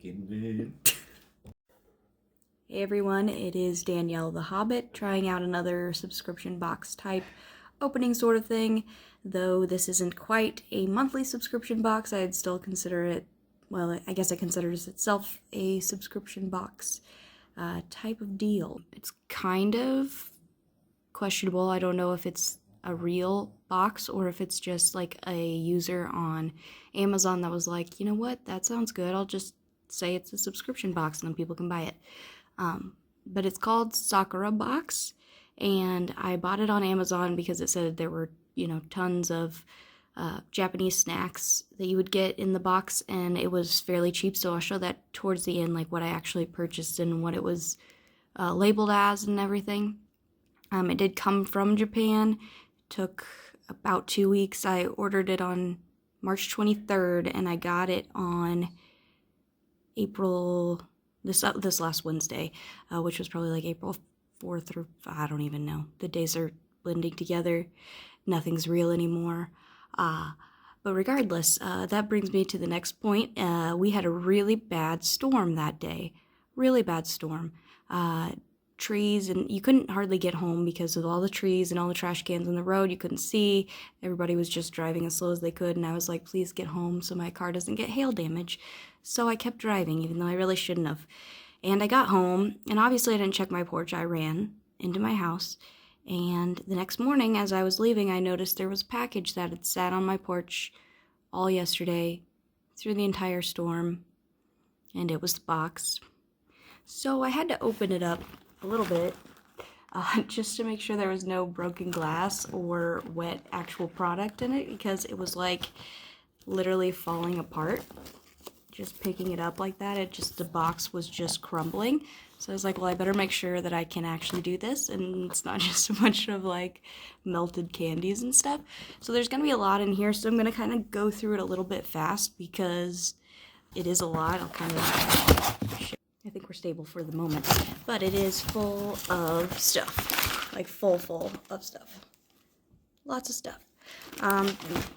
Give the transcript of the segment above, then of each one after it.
Hey everyone, it is Danielle the Hobbit trying out another subscription box type opening sort of thing. Though this isn't quite a monthly subscription box, I'd still consider it, well, I guess it considers itself a subscription box type of deal. It's kind of questionable. I don't know if it's a real box or if it's just like a user on Amazon that was like, you know what, that sounds good. I'll just say it's a subscription box and then people can buy it. But it's called Sakura Box, and I bought it on Amazon because it said there were, tons of Japanese snacks that you would get in the box, and it was fairly cheap. So I'll show that towards the end, like what I actually purchased and what it was labeled as and everything. It did come from Japan. It took about 2 weeks. I ordered it on March 23rd, and I got it on April this last Wednesday, which was probably like April 4th, or I don't even know. The days are blending together. Nothing's real anymore. But regardless, that brings me to the next point. We had a really bad storm that day. Really bad storm. Trees, and you couldn't hardly get home because of all the trees and all the trash cans on the road. You couldn't see. Everybody was just driving as slow as they could, and I was like, please get home so my car doesn't get hail damage. So I kept driving, even though I really shouldn't have. And I got home, and obviously I didn't check my porch. I ran into my house, and the next morning as I was leaving, I noticed there was a package that had sat on my porch all yesterday through the entire storm, and it was the box. So I had to open it up a little bit, just to make sure there was no broken glass or wet actual product in it, because it was like literally falling apart. Just picking it up like that, the box was just crumbling. So I was like, well, I better make sure that I can actually do this and it's not just a bunch of like melted candies and stuff. So there's gonna be a lot in here, so I'm gonna kind of go through it a little bit fast because it is a lot. I'll kind of, I think we're stable for the moment, but it is full of stuff, like full of stuff. Lots of stuff.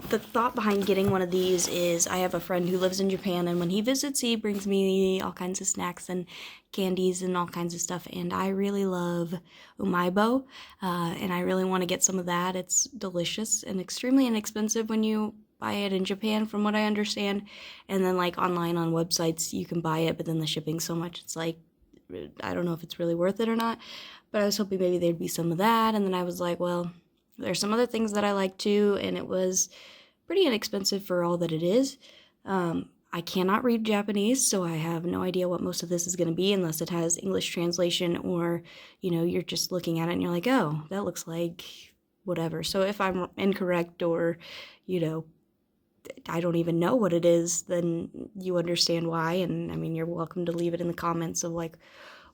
The thought behind getting one of these is I have a friend who lives in Japan, and when he visits, he brings me all kinds of snacks and candies and all kinds of stuff, and I really love umaibo, and I really want to get some of that. It's delicious and extremely inexpensive when you buy it in Japan, from what I understand, and then like online on websites you can buy it, but then the shipping's so much, it's like, I don't know if it's really worth it or not, but I was hoping maybe there'd be some of that, and then I was like, well, there's some other things that I like too, and it was pretty inexpensive for all that it is. I cannot read Japanese, so I have no idea what most of this is going to be unless it has English translation, or, you're just looking at it and you're like, oh, that looks like whatever. So if I'm incorrect, or, I don't even know what it is, then you understand why, and I mean, you're welcome to leave it in the comments of like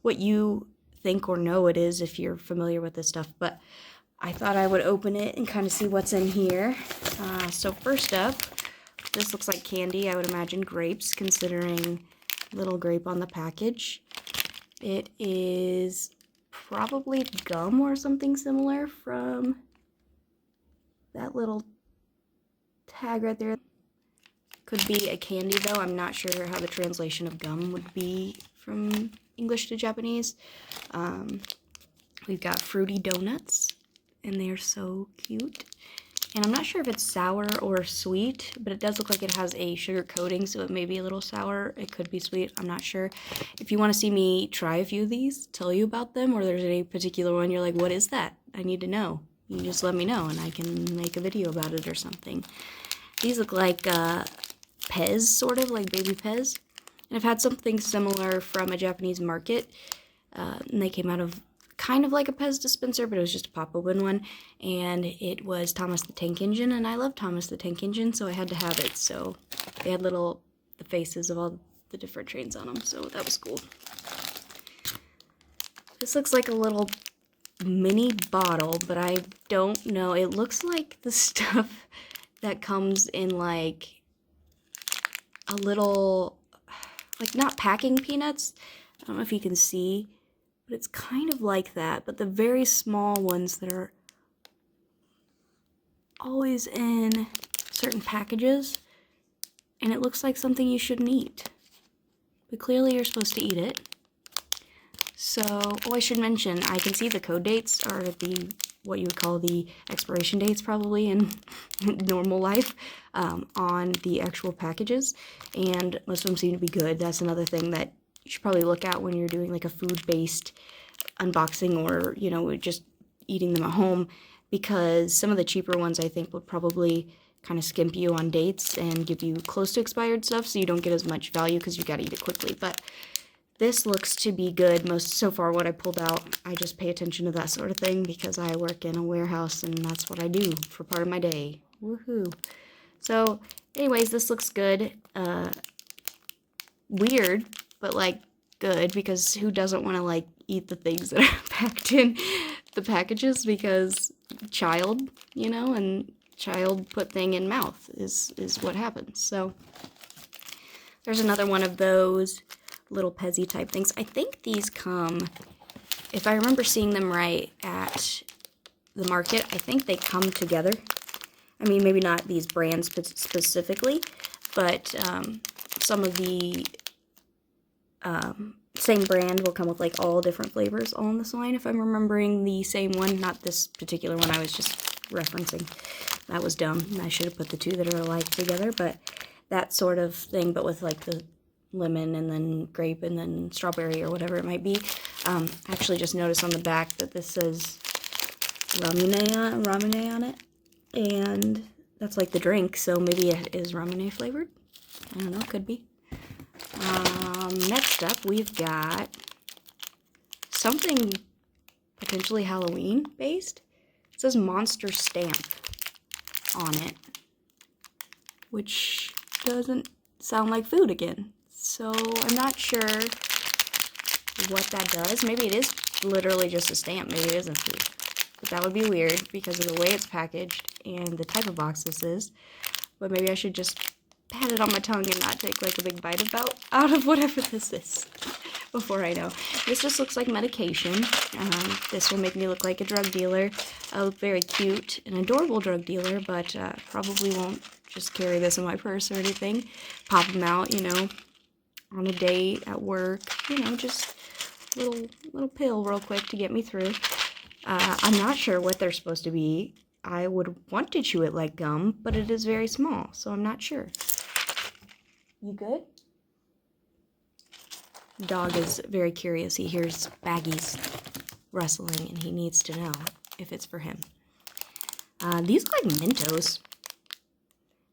what you think or know it is if you're familiar with this stuff. But I thought I would open it and kind of see what's in here. So first up, this looks like candy. I would imagine grapes, considering little grape on the package. It is probably gum or something similar from that little tag right there. Could be a candy though. I'm not sure how the translation of gum would be from English to Japanese. We've got fruity donuts, and they're so cute. And I'm not sure if it's sour or sweet, but it does look like it has a sugar coating, so it may be a little sour. It could be sweet, I'm not sure. If you want to see me try a few of these, tell you about them, or there's any particular one you're like, what is that? I need to know. You just let me know, and I can make a video about it or something. These look like Pez, sort of, like baby Pez. And I've had something similar from a Japanese market, and they came out of kind of like a Pez dispenser, but it was just a pop-open one, and it was Thomas the Tank Engine, and I love Thomas the Tank Engine, so I had to have it. So they had the faces of all the different trains on them, so that was cool. This looks like a little mini bottle, but I don't know. It looks like the stuff that comes in like a little, like, not packing peanuts. I don't know if you can see, but it's kind of like that, but the very small ones that are always in certain packages, and it looks like something you shouldn't eat. but clearly you're supposed to eat it. So, oh, I should mention, I can see the code dates are what you would call the expiration dates probably in normal life on the actual packages, and most of them seem to be good. That's another thing that you should probably look at when you're doing like a food-based unboxing or, you know, just eating them at home, because some of the cheaper ones I think would probably kind of skimp you on dates and give you close to expired stuff, so you don't get as much value because you gotta eat it quickly. But this looks to be good. Most so far what I pulled out, I just pay attention to that sort of thing because I work in a warehouse and that's what I do for part of my day. Woohoo. So anyways, this looks good. Weird, but like good, because who doesn't want to like eat the things that are packed in the packages, because child, you know, and child put thing in mouth is what happens. So there's another one of those little Pezzy type things. I think these come, if I remember seeing them right at the market, I think they come together. I mean, maybe not these brands specifically, but some of the same brand will come with like all different flavors all in this line, if I'm remembering the same one. Not this particular one I was just referencing. That was dumb. I should have put the two that are alike together, but that sort of thing, but with like the lemon and then grape and then strawberry or whatever it might be. I actually just noticed on the back that this says Ramune on it, and that's like the drink, so maybe it is Ramune flavored. I don't know, could be. Next up we've got something potentially Halloween based. It says Monster Stamp on it, which doesn't sound like food again. So I'm not sure what that does. Maybe it is literally just a stamp. Maybe it isn't food. But that would be weird because of the way it's packaged and the type of box this is. But maybe I should just pat it on my tongue and not take like a big bite out of whatever this is before I know. This just looks like medication. This will make me look like a drug dealer. I look very cute, an adorable drug dealer, but probably won't just carry this in my purse or anything. Pop them out, you know, on a date at work, you know, just little pill real quick to get me through. I'm not sure what they're supposed to be. I would want to chew it like gum, but it is very small, so I'm not sure. You good? Dog is very curious. He hears baggies rustling and he needs to know if it's for him. These look like Mentos,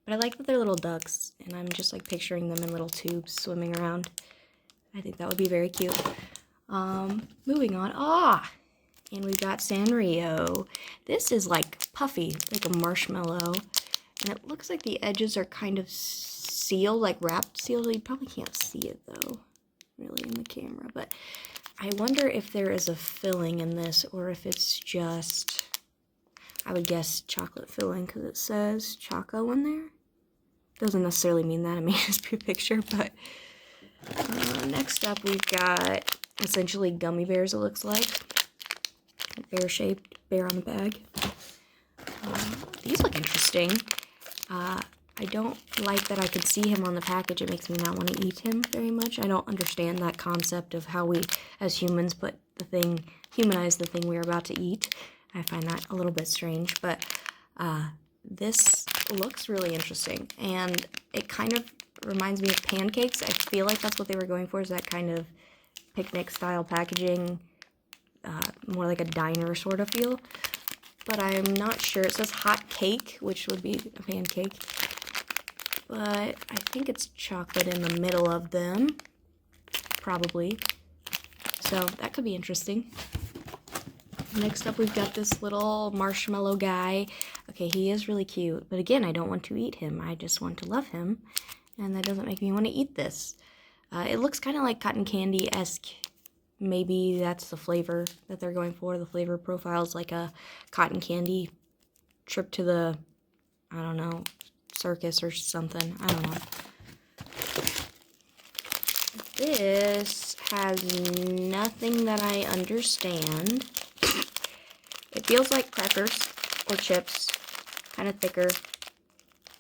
but I like that they're little ducks, and I'm just like picturing them in little tubes swimming around. I think that would be very cute. Moving on. And we've got Sanrio. This is like puffy, like a marshmallow, and it looks like the edges are kind of sealed, like wrapped sealed. You probably can't see it though, really, in the camera, but I wonder if there is a filling in this, or if it's just, I would guess chocolate filling, because it says Choco in there. Doesn't necessarily mean that, it may just be a picture, but next up we've got essentially gummy bears, it looks like. Bear-shaped bear on the bag. These look interesting. I don't like that I can see him on the package. It makes me not want to eat him very much. I don't understand that concept of how we, as humans, humanize the thing we're about to eat. I find that a little bit strange, but this looks really interesting, and it kind of reminds me of pancakes. I feel like that's what they were going for, is that kind of picnic-style packaging, more like a diner sort of feel, but I'm not sure. It says hot cake, which would be a pancake, but I think it's chocolate in the middle of them, probably, so that could be interesting. Next up, we've got this little marshmallow guy. Okay, he is really cute, but again, I don't want to eat him. I just want to love him, and that doesn't make me want to eat this. It looks kind of like cotton candy-esque. Maybe that's the flavor that they're going for. The flavor profile is like a cotton candy trip to the, I don't know, circus or something. I don't know. This has nothing that I understand. It feels like crackers or chips, kind of thicker.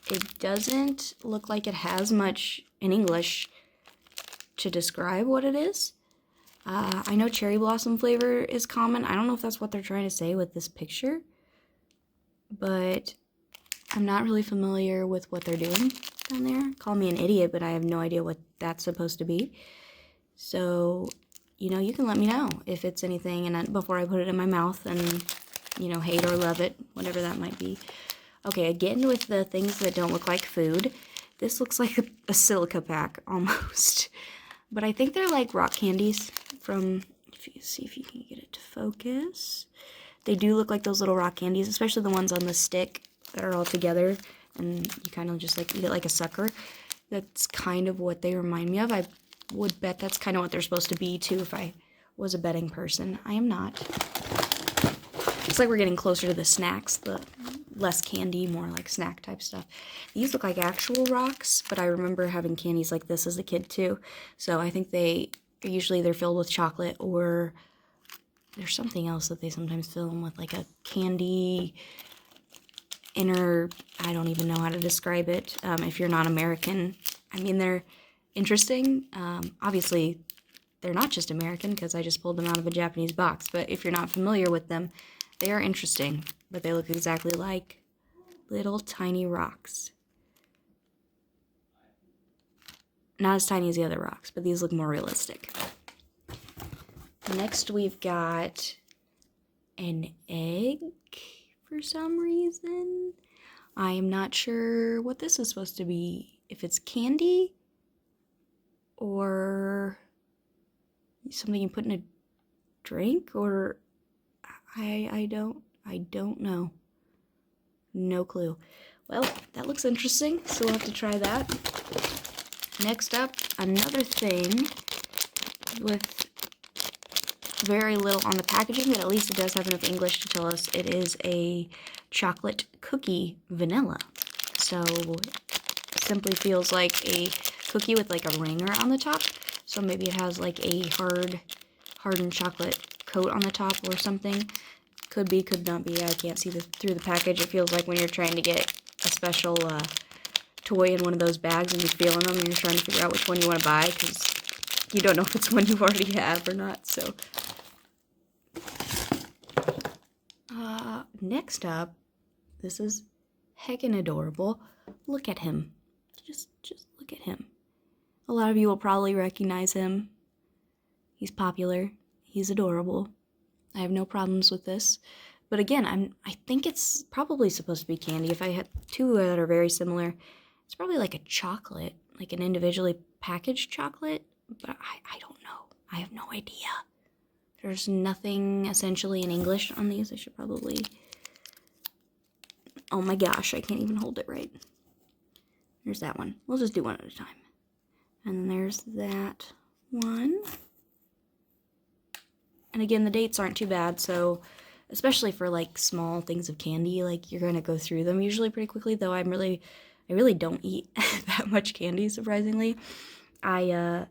It doesn't look like it has much in English. to describe what it is. I know cherry blossom flavor is common. I don't know if that's what they're trying to say with this picture, but I'm not really familiar with what they're doing down there. Call me an idiot, but I have no idea what that's supposed to be. So, you know, you can let me know if it's anything and before I put it in my mouth and, you know, hate or love it, whatever that might be. Okay, again with the things that don't look like food. This looks like a silica pack almost. But I think they're like rock candies from, if you see if you can get it to focus. They do look like those little rock candies, especially the ones on the stick that are all together. And you kind of just like eat it like a sucker. That's kind of what they remind me of. I would bet that's kind of what they're supposed to be too if I was a betting person. I am not. It's like we're getting closer to the snacks, the less candy, more like snack type stuff. These look like actual rocks, but I remember having candies like this as a kid too. So I think they're filled with chocolate, or there's something else that they sometimes fill them with, like a candy inner, I don't even know how to describe it. If you're not American, I mean, they're interesting. Obviously, they're not just American because I just pulled them out of a Japanese box, but if you're not familiar with them, they are interesting, but they look exactly like little tiny rocks. Not as tiny as the other rocks, but these look more realistic. Next, we've got an egg for some reason. I am not sure what this is supposed to be. If it's candy or something you put in a drink, or I don't know. No clue. Well, that looks interesting, so we'll have to try that. Next up, another thing with very little on the packaging, but at least it does have enough English to tell us it is a chocolate cookie vanilla. So simply feels like a cookie with like a ringer on the top. So maybe it has like a hardened chocolate coat on the top or something. Could be, could not be. I can't see through the package. It feels like when you're trying to get a special toy in one of those bags and you're feeling them and you're trying to figure out which one you want to buy because you don't know if it's one you already have or not. So next up, this is heckin' adorable. Look at him. Just look at him. A lot of you will probably recognize him. He's popular. He's adorable. I have no problems with this. But again, I think it's probably supposed to be candy. If I had two that are very similar, it's probably like a chocolate, like an individually packaged chocolate. But I don't know. I have no idea. There's nothing essentially in English on these. I should probably... Oh my gosh, I can't even hold it right. There's that one. We'll just do one at a time. And then there's that one. And again, the dates aren't too bad, so especially for like small things of candy, like you're gonna go through them usually pretty quickly, though I really don't eat that much candy, surprisingly. I'm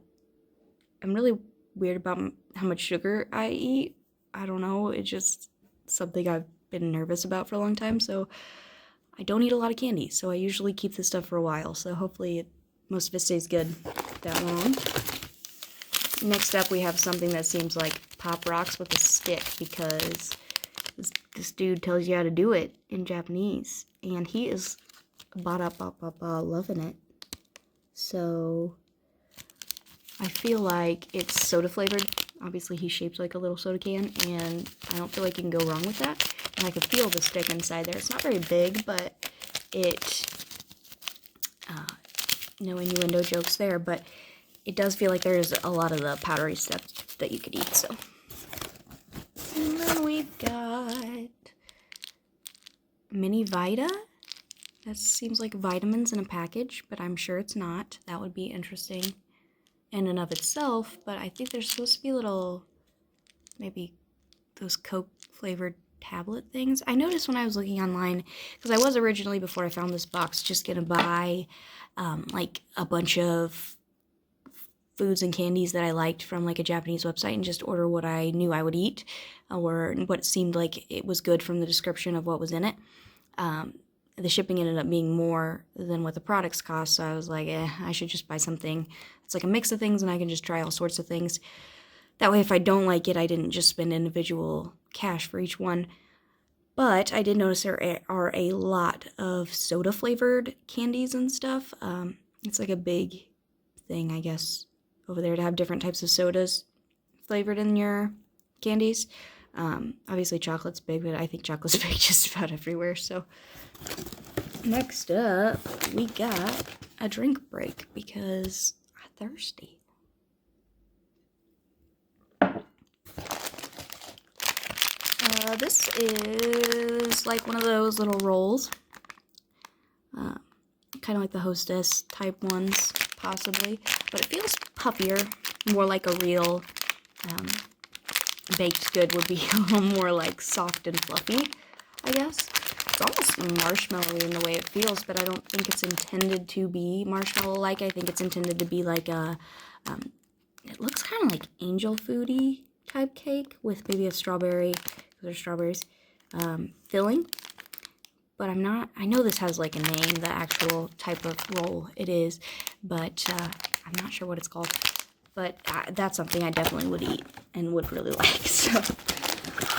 really weird about how much sugar I eat. I don't know, it's just something I've been nervous about for a long time, so I don't eat a lot of candy, so I usually keep this stuff for a while, so hopefully most of it stays good that long. Next up, we have something that seems like Pop Rocks with a stick, because this dude tells you how to do it in Japanese, and he is loving it. So I feel like it's soda flavored. Obviously, he's shaped like a little soda can, and I don't feel like you can go wrong with that. And I can feel the stick inside there. It's not very big, but it, no innuendo jokes there, but it does feel like there's a lot of the powdery stuff that you could eat, so. And then we've got Mini Vita. That seems like vitamins in a package, but I'm sure it's not. That would be interesting in and of itself, but I think there's supposed to be little, maybe those Coke flavored tablet things. I noticed when I was looking online, because I was originally, before I found this box, just gonna buy like a bunch of foods and candies that I liked from like a Japanese website and just order what I knew I would eat or what seemed like it was good from the description of what was in it. the shipping ended up being more than what the products cost, so I was like, I should just buy something. It's like a mix of things, and I can just try all sorts of things. That way, if I don't like it, I didn't just spend individual cash for each one. But I did notice there are a lot of soda-flavored candies and stuff. It's like a big thing, I guess, over there to have different types of sodas flavored in your candies. Obviously chocolate's big, but I think chocolate's big just about everywhere. So next up, we got a drink break because I'm thirsty. This is like one of those little rolls. Kind of like the Hostess type ones, possibly. But it feels puffier, more like a real baked good would be a little more like soft and fluffy, I guess. It's almost marshmallowy in the way it feels, but I don't think it's intended to be marshmallow-like. I think it's intended to be like a, it looks kind of like angel foodie type cake with maybe a strawberry, there's strawberries, filling. But I'm not, I know this has like a name, the actual type of roll it is, but I'm not sure what it's called. But that's something I definitely would eat and would really like. So,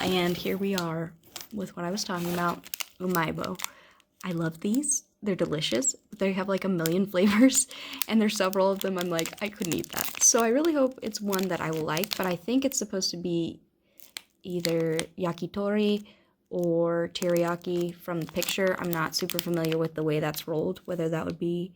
and here we are with what I was talking about, Umaibo. I love these. They're delicious. They have like a million flavors, and there's several of them. I'm like, I couldn't eat that. So I really hope it's one that I will like, but I think it's supposed to be either yakitori or teriyaki from the picture. I'm not super familiar with the way that's rolled, whether that would be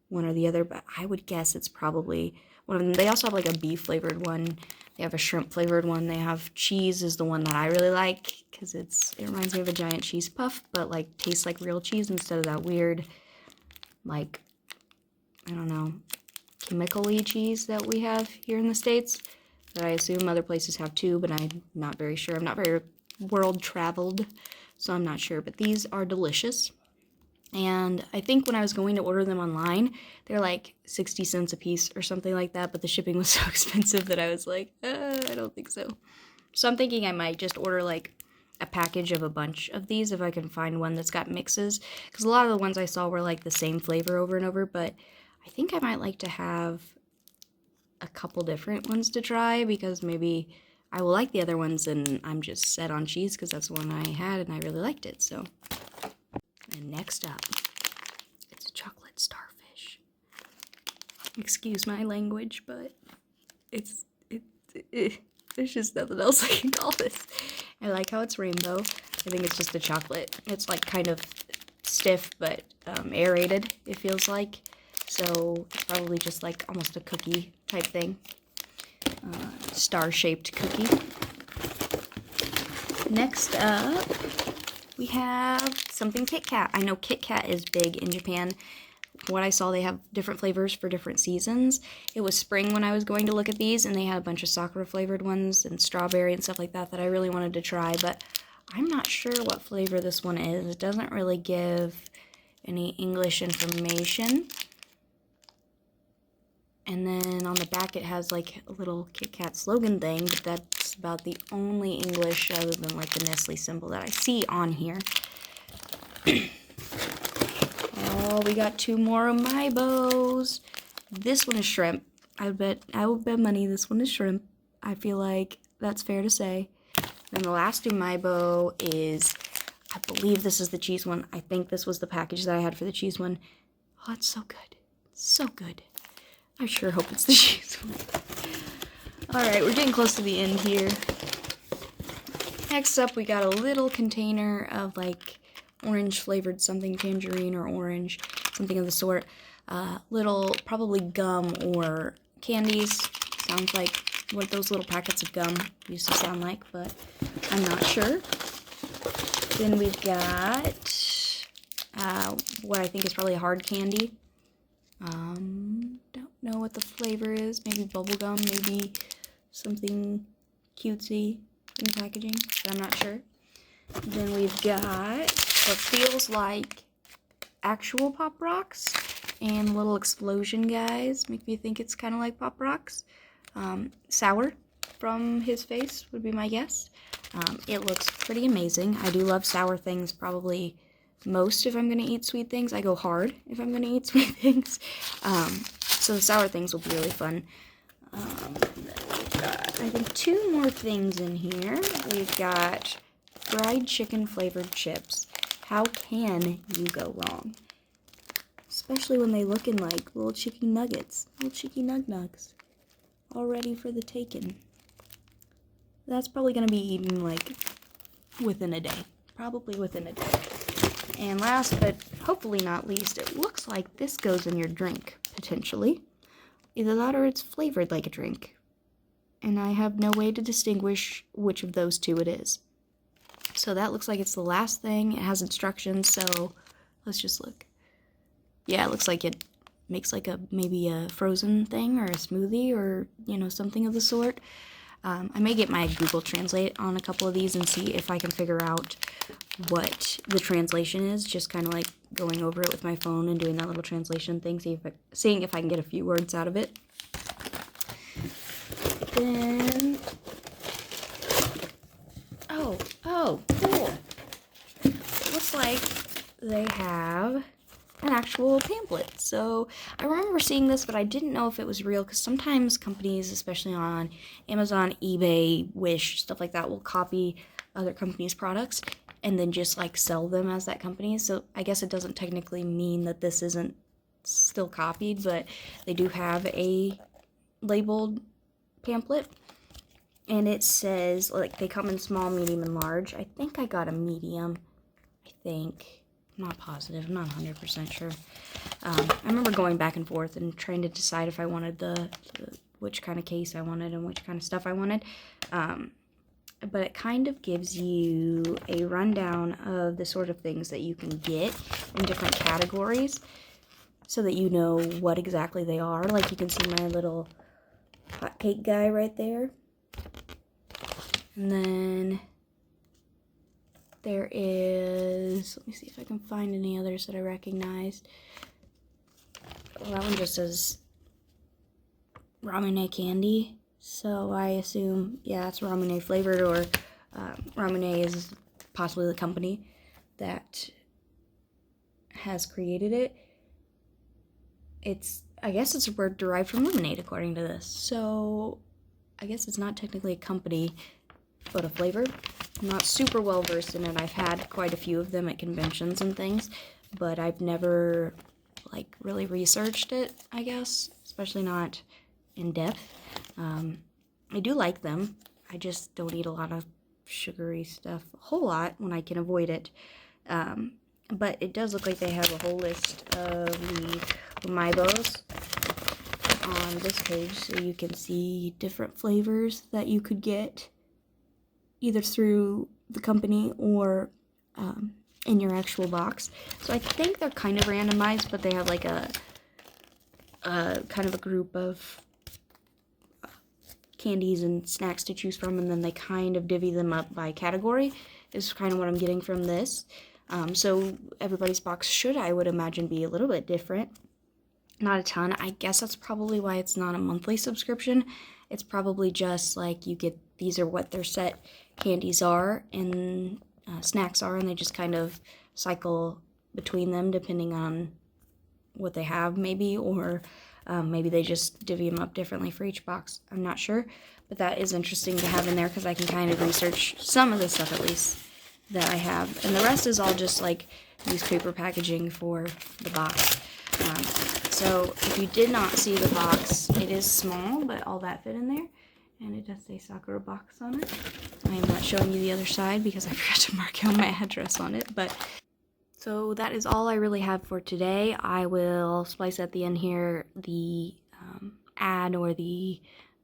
one or the other, but I would guess it's probably one of them. They also have like a beef flavored one. They have a shrimp flavored one. They have cheese is the one that I really like because it reminds me of a giant cheese puff, but like tastes like real cheese instead of that weird, like, I don't know, chemical-y cheese that we have here in the States that I assume other places have too, but I'm not very sure. I'm not very world traveled, so I'm not sure, but these are delicious. And I think when I was going to order them online, they're like 60 cents a piece or something like that, but the shipping was so expensive that I was like, I don't think so. So I'm thinking I might just order like a package of a bunch of these if I can find one that's got mixes, because a lot of the ones I saw were like the same flavor over and over, but I think I might like to have a couple different ones to try, because maybe I will like the other ones and I'm just set on cheese because that's the one I had and I really liked it. So, and next up, it's a chocolate starfish. Excuse my language, but there's just nothing else I can call this. I like how it's rainbow. I think it's just the chocolate. It's like kind of stiff but aerated, it feels like. So it's probably just like almost a cookie type thing. Star-shaped cookie. Next up, we have something Kit Kat. I know Kit Kat is big in Japan. What I saw, they have different flavors for different seasons. It was spring when I was going to look at these, and they had a bunch of sakura flavored ones and strawberry and stuff like that that I really wanted to try, but I'm not sure what flavor this one is. It doesn't really give any English information. And then on the back it has like a little Kit Kat slogan thing, but that's about the only English other than like the Nestle symbol that I see on here. Oh, we got two more Umaibos. This one is shrimp. I will bet money this one is shrimp. I feel like that's fair to say. Then the last Umaibo is, I believe this is the cheese one. I think this was the package that I had for the cheese one. Oh, it's so good. So good. I sure hope it's the cheese one. Alright, we're getting close to the end here. Next up, we got a little container of like orange flavored something, tangerine or orange, something of the sort. Little, probably gum or candies. Sounds like what those little packets of gum used to sound like, but I'm not sure. Then we've got what I think is probably a hard candy. Don't know what the flavor is. Maybe bubblegum, maybe something cutesy in the packaging, but I'm not sure. Then we've got what feels like actual Pop Rocks and little explosion guys. Make me think it's kind of like Pop Rocks. Sour from his face would be my guess. It looks pretty amazing. I do love sour things, probably most if I'm going to eat sweet things. I go hard if I'm going to eat sweet things. So the sour things will be really fun. We've got, I think, 2 more things in here. We've got fried chicken flavored chips. How can you go wrong? Especially when they look in like little chicken nuggets, little cheeky nug-nugs, all ready for the taking. That's probably going to be eaten like within a day. Probably within a day. And last but hopefully not least, it looks like this goes in your drink, potentially. Either that or it's flavored like a drink. And I have no way to distinguish which of those 2 it is. So that looks like it's the last thing. It has instructions, so let's just look. Yeah, it looks like it makes like maybe a frozen thing or a smoothie or, you know, something of the sort. I may get my Google Translate on a couple of these and see if I can figure out what the translation is, just kind of like going over it with my phone and doing that little translation thing, seeing if I can get a few words out of it. Then, oh, cool. It looks like they have an actual pamphlet. So I remember seeing this, but I didn't know if it was real, because sometimes companies, especially on Amazon, eBay, Wish, stuff like that, will copy other companies' products and then just like sell them as that company. So I guess it doesn't technically mean that this isn't still copied, but they do have a labeled pamphlet. And it says, like, they come in small, medium, and large. I think I got a medium. I'm not positive. I'm not 100% sure. I remember going back and forth and trying to decide if I wanted which kind of case I wanted and which kind of stuff I wanted. But it kind of gives you a rundown of the sort of things that you can get in different categories so that you know what exactly they are. Like, you can see my little hot cake guy right there. And then there is, let me see if I can find any others that I recognized. Well, that one just says Ramune candy, so I assume, yeah, it's Ramune flavored, or Ramune is possibly the company that has created it. I guess it's a word derived from lemonade, according to this. So I guess it's not technically a company, but a flavor. I'm not super well versed in it. I've had quite a few of them at conventions and things, but I've never like really researched it, I guess, especially not in depth. I do like them. I just don't eat a lot of sugary stuff a whole lot when I can avoid it. But it does look like they have a whole list of the Umaibos on this page, so you can see different flavors that you could get either through the company or in your actual box. So I think they're kind of randomized, but they have like a kind of a group of candies and snacks to choose from, and then they kind of divvy them up by category, is kind of what I'm getting from this. So everybody's box should, I would imagine, be a little bit different. Not a ton. I guess that's probably why it's not a monthly subscription. It's probably just like you get, these are what their set candies are and snacks are, and they just kind of cycle between them depending on what they have, maybe, or maybe they just divvy them up differently for each box. I'm not sure, but that is interesting to have in there because I can kind of research some of the stuff, at least, that I have. And the rest is all just like newspaper packaging for the box. So if you did not see the box, it is small, but all that fit in there. And it does say Sakura box on it. I am not showing you the other side because I forgot to mark out my address on it. But so that is all I really have for today. I will splice at the end here the ad, or the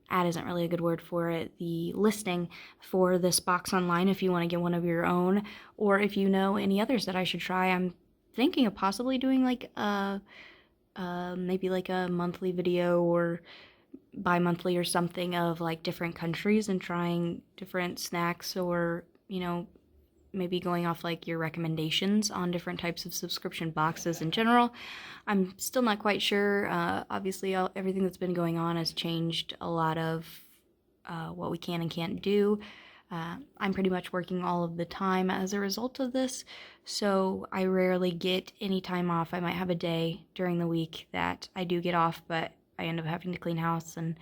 ad isn't really a good word for it, the listing for this box online if you want to get one of your own, or if you know any others that I should try. I'm thinking of possibly doing like maybe like a monthly video or bi-monthly or something of like different countries and trying different snacks, or, you know, maybe going off like your recommendations on different types of subscription boxes in general. I'm still not quite sure. Obviously, everything that's been going on has changed a lot of what we can and can't do. I'm pretty much working all of the time as a result of this, so I rarely get any time off. I might have a day during the week that I do get off, but I end up having to clean house, and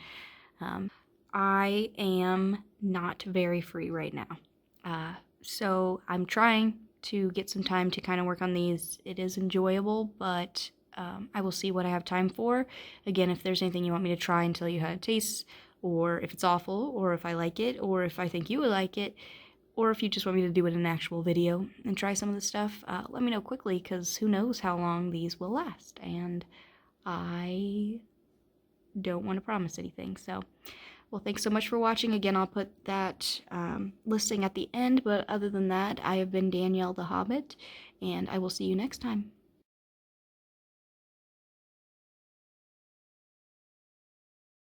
I am not very free right now. So I'm trying to get some time to kind of work on these. It is enjoyable, but I will see what I have time for. Again, if there's anything you want me to try until you had a taste, or if it's awful, or if I like it, or if I think you would like it, or if you just want me to do it in an actual video and try some of the stuff, let me know quickly, because who knows how long these will last, and I don't want to promise anything. So, well, thanks so much for watching. Again, I'll put that listing at the end, but other than that, I have been Danielle the Hobbit, and I will see you next time.